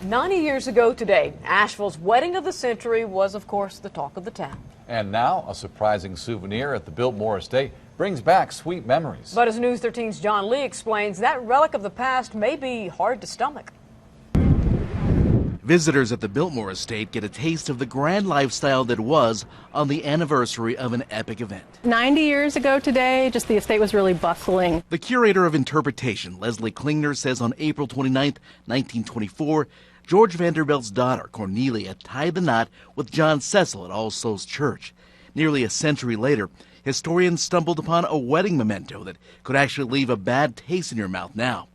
90 years ago today, Asheville's wedding of the century was, of course, the talk of the town. And now, a surprising souvenir at the Biltmore Estate brings back sweet memories. But as News 13's John Lee explains, that relic of the past may be hard to stomach. Visitors at the Biltmore Estate get a taste of the grand lifestyle that was on the anniversary of an epic event. 90 years ago today, just the estate was really bustling. The curator of interpretation, Leslie Klingner, says on April 29, 1924, George Vanderbilt's daughter, Cornelia, tied the knot with John Cecil at All Souls Church. Nearly a century later, historians stumbled upon a wedding memento that could actually leave a bad taste in your mouth now.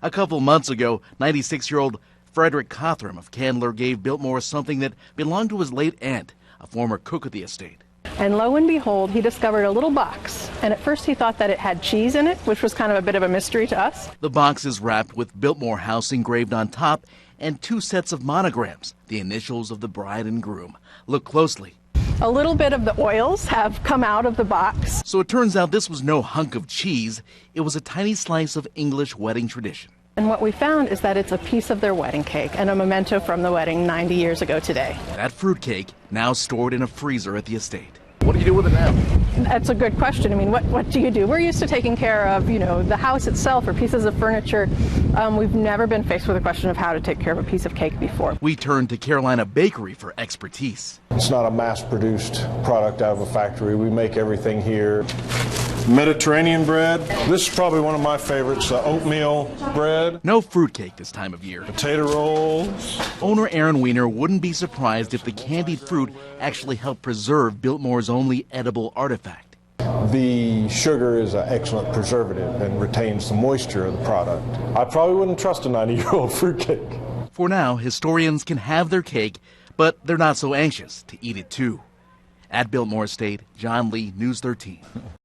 A couple months ago, 96-year-old Frederick Cothran of Candler gave Biltmore something that belonged to his late aunt, a former cook at the estate. And lo and behold, he discovered a little box. And at first he thought that it had cheese in it, which was kind of a bit of a mystery to us. The box is wrapped with Biltmore House engraved on top and 2 sets of monograms, the initials of the bride and groom. Look closely. A little bit of the oils have come out of the box. So it turns out this was no hunk of cheese. It was a tiny slice of English wedding tradition. And what we found is that it's a piece of their wedding cake and a memento from the wedding 90 years ago today. That fruitcake now stored in a freezer at the estate. What do you do with it now? That's a good question. I mean, what do you do? We're used to taking care of, the house itself or pieces of furniture. We've never been faced with a question of how to take care of a piece of cake before. We turned to Carolina Bakery for expertise. It's not a mass-produced product out of a factory. We make everything here. Mediterranean bread. This is probably one of my favorites, oatmeal bread. No fruitcake this time of year. Potato rolls. Owner Aaron Weiner wouldn't be surprised if the candied fruit actually helped preserve Biltmore's only edible artifact. The sugar is an excellent preservative and retains the moisture of the product. I probably wouldn't trust a 90-year-old fruitcake. For now, historians can have their cake, but they're not so anxious to eat it too. At Biltmore Estate, John Lee, News 13.